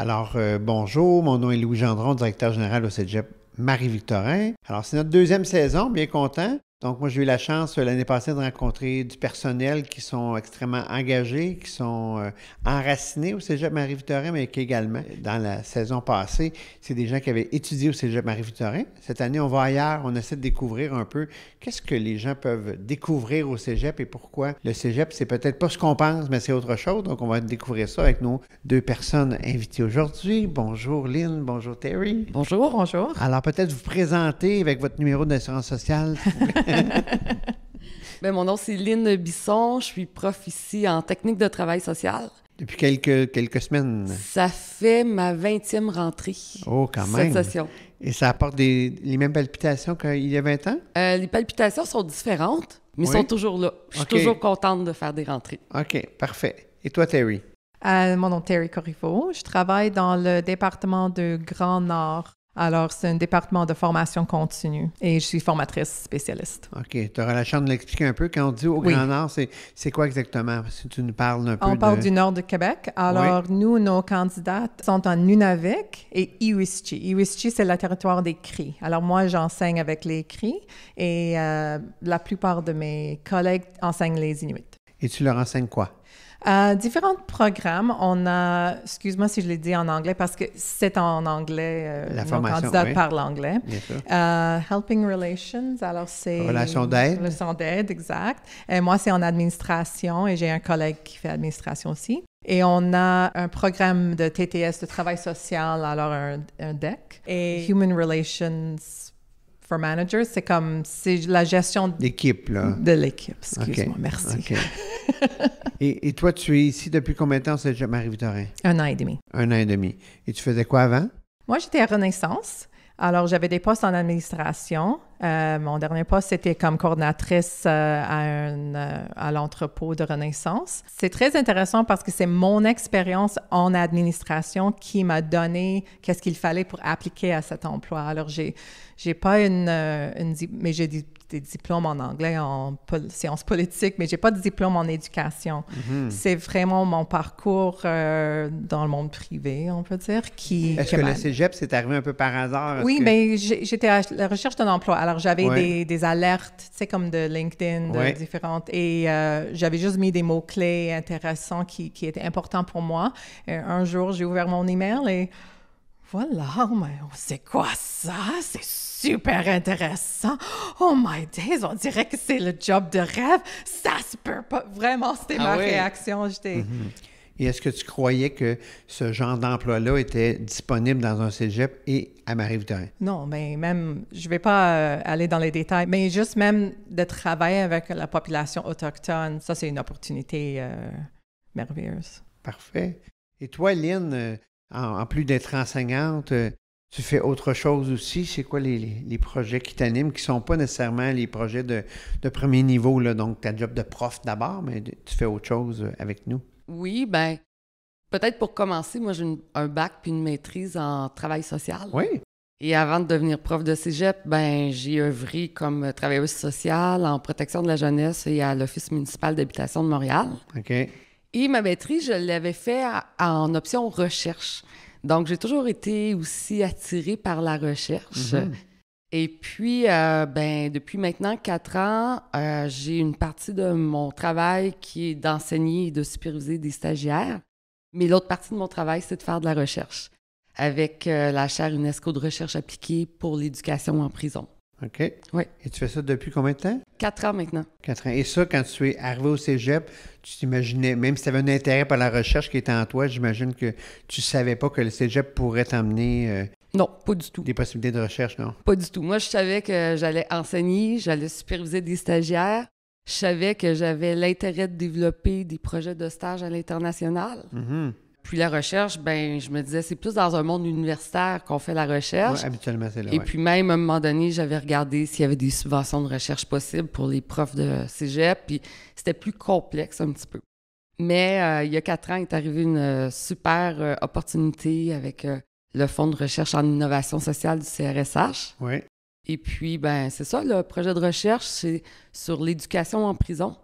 Alors, bonjour, mon nom est Louis Gendron, directeur général au Cégep Marie-Victorin. Alors, c'est notre deuxième saison, bien content. Donc, moi, j'ai eu la chance l'année passée de rencontrer du personnel qui sont extrêmement engagés, qui sont enracinés au Cégep Marie-Victorin, mais qu'également, dans la saison passée, c'est des gens qui avaient étudié au Cégep Marie-Victorin. Cette année, on va ailleurs, on essaie de découvrir un peu qu'est-ce que les gens peuvent découvrir au Cégep et pourquoi le Cégep, c'est peut-être pas ce qu'on pense, mais c'est autre chose. Donc, on va découvrir ça avec nos deux personnes invitées aujourd'hui. Bonjour Lynn, bonjour Terry. Bonjour, bonjour. Alors, peut-être vous présenter avec votre numéro d'assurance sociale. Bien, mon nom, c'est Lynn Bisson. Je suis prof ici en technique de travail social. Depuis quelques semaines. Ça fait ma 20e rentrée. Oh, quand même. Cette session. Et ça apporte les mêmes palpitations qu'il y a 20 ans? Les palpitations sont différentes, mais sont toujours là. Je suis toujours contente de faire des rentrées. OK, parfait. Et toi, Terry? Mon nom est Terry Corriveau. Je travaille dans le département de Grand Nord. Alors, c'est un département de formation continue et je suis formatrice spécialiste. OK. Tu auras la chance de l'expliquer un peu. Quand on dit au Grand Nord, c'est quoi exactement? Si tu nous parles un peu On parle du nord de Québec. Alors, nous, nos candidates sont en Nunavik et Iwischi. Iwischi, c'est le territoire des Cris. Alors, moi, j'enseigne avec les Cris et la plupart de mes collègues enseignent les Inuits. Et tu leur enseignes quoi? Différents programmes. On a, excuse-moi si je l'ai dit en anglais, parce que c'est en anglais, nos candidats parlent anglais. Bien sûr. Helping Relations, alors c'est... Relations d'aide. Relations d'aide, exact. Et moi, c'est en administration et j'ai un collègue qui fait administration aussi. Et on a un programme de TTS, de travail social, alors un DEC. Et Human Relations for Managers, c'est la gestion l'équipe, là. De l'équipe, excuse-moi, merci. Okay. Et toi, tu es ici depuis combien de temps au Cégep Marie-Victorin? 1 an et demi. 1 an et demi. Et tu faisais quoi avant? Moi, j'étais à Renaissance. Alors, j'avais des postes en administration. Mon dernier poste, c'était comme coordonnatrice à l'entrepôt de Renaissance. C'est très intéressant parce que c'est mon expérience en administration qui m'a donné qu'est-ce qu'il fallait pour appliquer à cet emploi. Alors, j'ai pas mais j'ai des diplômes en anglais, en sciences politiques, mais j'ai pas de diplôme en éducation. Mm-hmm. C'est vraiment mon parcours dans le monde privé, on peut dire, qui... Est-ce que le Cégep, c'est arrivé un peu par hasard? Oui, mais j'étais à la recherche d'un emploi. Alors, j'avais des alertes, tu sais, comme de LinkedIn, différentes, et j'avais juste mis des mots-clés intéressants qui étaient importants pour moi. Et un jour, j'ai ouvert mon email et voilà, mais c'est quoi ça? C'est super intéressant. Oh my days, on dirait que c'est le job de rêve. Ça se peut pas. Vraiment, c'était ma réaction. J'étais... Et est-ce que tu croyais que ce genre d'emploi-là était disponible dans un cégep et à Marie-Victorin? Non, mais même, je ne vais pas aller dans les détails, mais juste même de travailler avec la population autochtone, ça, c'est une opportunité merveilleuse. Parfait. Et toi, Lynn, en plus d'être enseignante, tu fais autre chose aussi? C'est quoi les projets qui t'animent, qui ne sont pas nécessairement les projets de premier niveau, là, donc ta job de prof d'abord, mais tu fais autre chose avec nous? Oui, bien, peut-être pour commencer, moi, j'ai un bac puis une maîtrise en travail social. Oui. Et avant de devenir prof de cégep, ben j'ai œuvré comme travailleuse sociale en protection de la jeunesse et à l'Office municipal d'habitation de Montréal. OK. Et ma maîtrise, je l'avais fait en option recherche. Donc, j'ai toujours été aussi attirée par la recherche. Mm-hmm. Et puis, depuis maintenant 4 ans, j'ai une partie de mon travail qui est d'enseigner et de superviser des stagiaires. Mais l'autre partie de mon travail, c'est de faire de la recherche avec la chaire UNESCO de recherche appliquée pour l'éducation en prison. OK. Oui. Et tu fais ça depuis combien de temps? 4 ans maintenant. 4 ans. Et ça, quand tu es arrivé au cégep, tu t'imaginais, même si tu avais un intérêt pour la recherche qui était en toi, j'imagine que tu ne savais pas que le cégep pourrait t'emmener... Non, pas du tout. Des possibilités de recherche, non? Pas du tout. Moi, je savais que j'allais enseigner, j'allais superviser des stagiaires. Je savais que j'avais l'intérêt de développer des projets de stage à l'international. Mm-hmm. Puis la recherche, ben je me disais, c'est plus dans un monde universitaire qu'on fait la recherche. Oui, habituellement, c'est là. Et puis même, à un moment donné, j'avais regardé s'il y avait des subventions de recherche possibles pour les profs de cégep. Puis c'était plus complexe un petit peu. Mais il y a 4 ans, est arrivée une super opportunité avec... le Fonds de recherche en innovation sociale du CRSH. Oui. Et puis, ben c'est ça, le projet de recherche, c'est sur l'éducation en prison.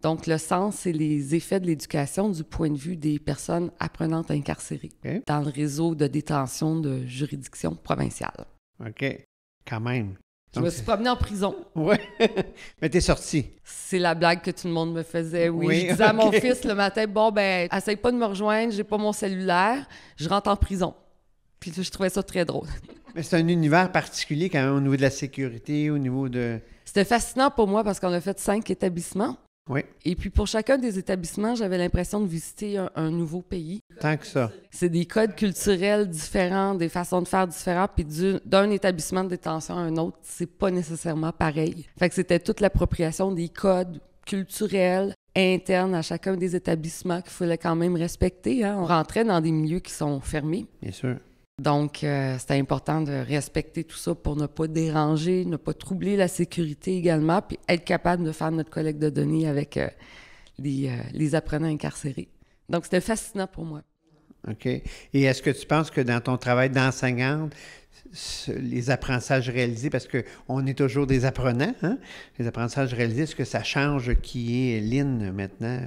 Donc, le sens et les effets de l'éducation du point de vue des personnes apprenantes incarcérées dans le réseau de détention de juridiction provinciale. OK. Quand même. Je me suis promenée en prison. Oui. Mais t'es sorti. C'est la blague que tout le monde me faisait, oui. Je disais à mon fils le matin, bon, ben, essaye pas de me rejoindre, j'ai pas mon cellulaire, je rentre en prison. Puis je trouvais ça très drôle. Mais c'est un univers particulier quand même au niveau de la sécurité, au niveau de... C'était fascinant pour moi parce qu'on a fait 5 établissements. Oui. Et puis pour chacun des établissements, j'avais l'impression de visiter un nouveau pays. Tant que ça. C'est des codes culturels différents, des façons de faire différentes, puis d'un établissement de détention à un autre, c'est pas nécessairement pareil. Fait que c'était toute l'appropriation des codes culturels internes à chacun des établissements qu'il fallait quand même respecter. Hein. On rentrait dans des milieux qui sont fermés. Bien sûr. Donc, c'était important de respecter tout ça pour ne pas déranger, ne pas troubler la sécurité également, puis être capable de faire notre collecte de données avec les apprenants incarcérés. Donc, c'était fascinant pour moi. OK. Et est-ce que tu penses que dans ton travail d'enseignante, les apprentissages réalisés, parce qu'on est toujours des apprenants, hein? Les apprentissages réalisés, est-ce que ça change qui est Lynn maintenant,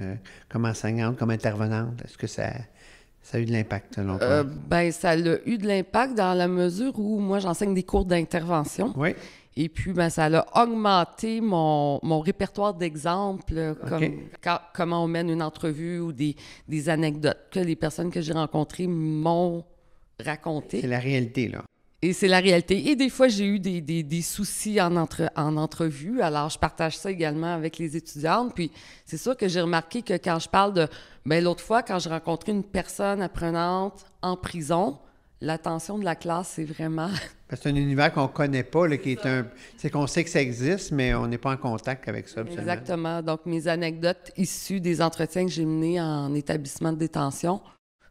comme enseignante, comme intervenante? Est-ce que ça a eu de l'impact, selon toi? Ben, ça a eu de l'impact dans la mesure où moi, j'enseigne des cours d'intervention. Oui. Et puis, ben, ça a augmenté mon répertoire d'exemples, comment on mène une entrevue ou des anecdotes que les personnes que j'ai rencontrées m'ont racontées. C'est la réalité, là. Et c'est la réalité. Et des fois, j'ai eu des soucis en entrevue. Alors, je partage ça également avec les étudiantes. Puis, c'est sûr que j'ai remarqué que quand je parle de... Bien, l'autre fois, quand j'ai rencontré une personne apprenante en prison, l'attention de la classe, c'est vraiment... C'est un univers qu'on ne connaît pas, là, qui est un... C'est qu'on sait que ça existe, mais on n'est pas en contact avec ça, absolument. Exactement. Donc, mes anecdotes issues des entretiens que j'ai menés en établissement de détention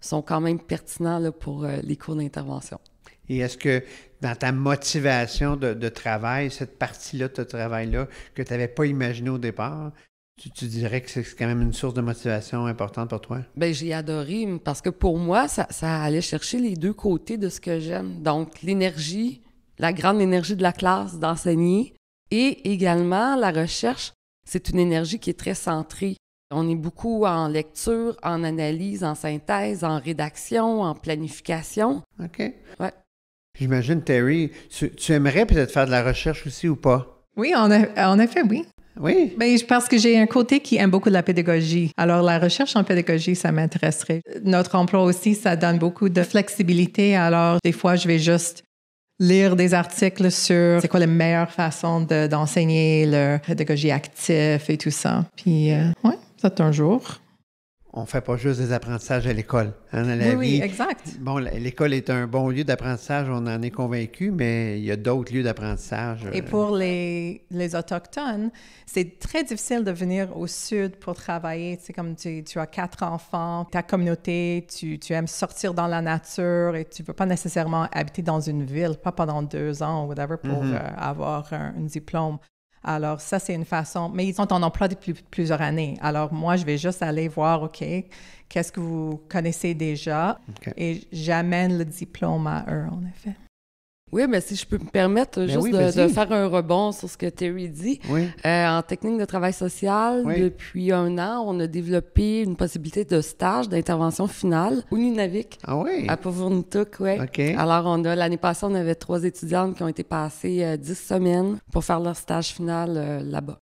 sont quand même pertinents là, pour les cours d'intervention. Et est-ce que dans ta motivation de travail, cette partie-là de ton travail-là, que tu n'avais pas imaginé au départ, tu dirais que c'est quand même une source de motivation importante pour toi? Bien, j'ai adoré parce que pour moi, ça allait chercher les deux côtés de ce que j'aime. Donc, l'énergie, la grande énergie de la classe d'enseigner et également la recherche, c'est une énergie qui est très centrée. On est beaucoup en lecture, en analyse, en synthèse, en rédaction, en planification. OK. Ouais. J'imagine, Terry, tu aimerais peut-être faire de la recherche aussi ou pas? Oui, en effet, oui. Oui? Bien, parce que j'ai un côté qui aime beaucoup la pédagogie. Alors, la recherche en pédagogie, ça m'intéresserait. Notre emploi aussi, ça donne beaucoup de flexibilité. Alors, des fois, je vais juste lire des articles sur c'est quoi les meilleures façons d'enseigner la pédagogie active et tout ça. Puis, oui, c'est un jour. On ne fait pas juste des apprentissages à l'école. Hein, dans la vie. Oui, exact. Bon, l'école est un bon lieu d'apprentissage, on en est convaincu, mais il y a d'autres lieux d'apprentissage. Et pour les Autochtones, c'est très difficile de venir au Sud pour travailler. C'est comme tu as 4 enfants, ta communauté, tu aimes sortir dans la nature et tu ne veux pas nécessairement habiter dans une ville, pas pendant 2 ans ou whatever, pour avoir un diplôme. Alors, ça, c'est une façon. Mais ils sont en emploi depuis plusieurs années. Alors, moi, je vais juste aller voir, OK, qu'est-ce que vous connaissez déjà? Okay. Et j'amène le diplôme à eux, en effet. Oui, mais si je peux me permettre de faire un rebond sur ce que Terry dit. Oui. En technique de travail social, depuis 1 an, on a développé une possibilité de stage d'intervention finale au Nunavik. Ah oui? À Pauvre-Nutuk, oui. OK. Alors, l'année passée, on avait 3 étudiantes qui ont été passées 10 semaines pour faire leur stage final là-bas.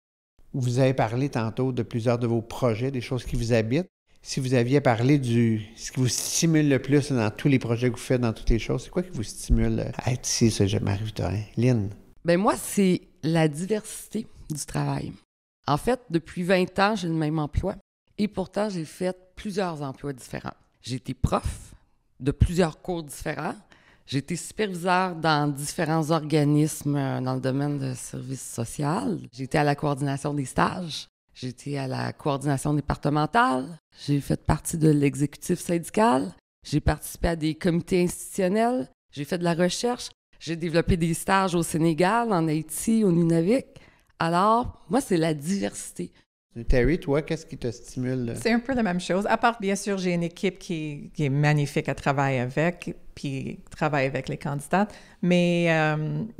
Vous avez parlé tantôt de plusieurs de vos projets, des choses qui vous habitent. Si vous aviez parlé ce qui vous stimule le plus dans tous les projets que vous faites, dans toutes les choses, c'est quoi qui vous stimule à être ici, Cégep Marie-Victorin? Lynn? Bien, moi, c'est la diversité du travail. En fait, depuis 20 ans, j'ai le même emploi et pourtant, j'ai fait plusieurs emplois différents. J'ai été prof de plusieurs cours différents. J'ai été superviseur dans différents organismes dans le domaine de service social. J'ai été à la coordination des stages. J'ai été à la coordination départementale, j'ai fait partie de l'exécutif syndical, j'ai participé à des comités institutionnels, j'ai fait de la recherche, j'ai développé des stages au Sénégal, en Haïti, au Nunavik. Alors, moi, c'est la diversité. Terry, toi, qu'est-ce qui te stimule? C'est un peu la même chose. À part, bien sûr, j'ai une équipe qui est magnifique à travailler avec. puis travailler avec les candidates. Mais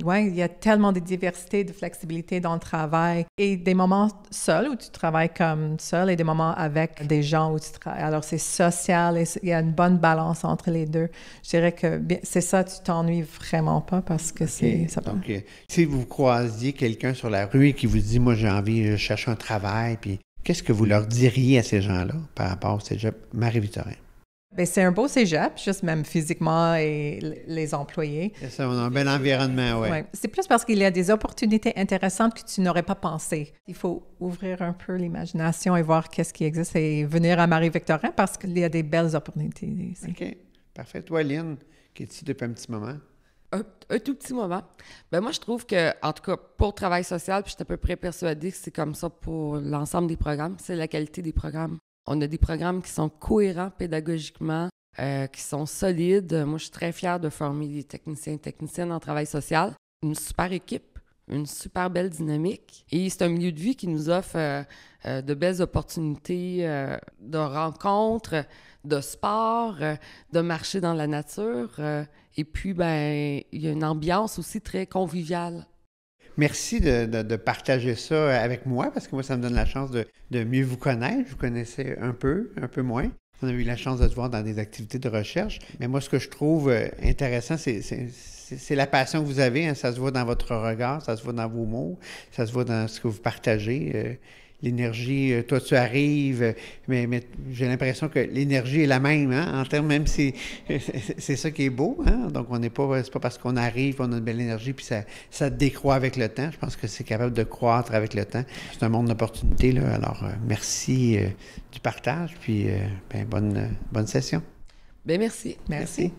ouais, il y a tellement de diversité, de flexibilité dans le travail et des moments seuls où tu travailles comme seul et des moments avec des gens où tu travailles. Alors, c'est social et il y a une bonne balance entre les deux. Je dirais que c'est ça, tu t'ennuies vraiment pas parce que c'est... Ça Donc, si vous croisiez quelqu'un sur la rue et qui vous dit « Moi, j'ai envie, je cherche un travail », puis qu'est-ce que vous leur diriez à ces gens-là par rapport au cégep Marie-Victorin? Bien, c'est un beau cégep, juste même physiquement et les employés. C'est ça, on a un bel environnement, oui. Ouais. C'est plus parce qu'il y a des opportunités intéressantes que tu n'aurais pas pensé. Il faut ouvrir un peu l'imagination et voir qu'est-ce qui existe et venir à Marie-Victorin parce qu'il y a des belles opportunités ici. OK, parfait. Toi, Lynn, qui es ici depuis un petit moment? Un tout petit moment. Ben moi, je trouve que, en tout cas, pour le travail social, puis je suis à peu près persuadée que c'est comme ça pour l'ensemble des programmes, c'est la qualité des programmes. On a des programmes qui sont cohérents pédagogiquement, qui sont solides. Moi, je suis très fière de former des techniciens et techniciennes en travail social. Une super équipe, une super belle dynamique. Et c'est un milieu de vie qui nous offre de belles opportunités de rencontres, de sport, de marcher dans la nature. Et puis, ben, il y a une ambiance aussi très conviviale. Merci de partager ça avec moi, parce que moi, ça me donne la chance de mieux vous connaître. Je vous connaissais un peu moins. On a eu la chance de se voir dans des activités de recherche. Mais moi, ce que je trouve intéressant, c'est la passion que vous avez. Hein. Ça se voit dans votre regard, ça se voit dans vos mots, ça se voit dans ce que vous partagez. L'énergie, toi, tu arrives, mais j'ai l'impression que l'énergie est la même, hein, en termes, même si c'est ça qui est beau, hein? Donc, c'est pas parce qu'on arrive, on a une belle énergie, puis ça décroît avec le temps. Je pense que c'est capable de croître avec le temps. C'est un monde d'opportunités, là. Alors, merci du partage, puis bonne session. Bien, merci. Merci.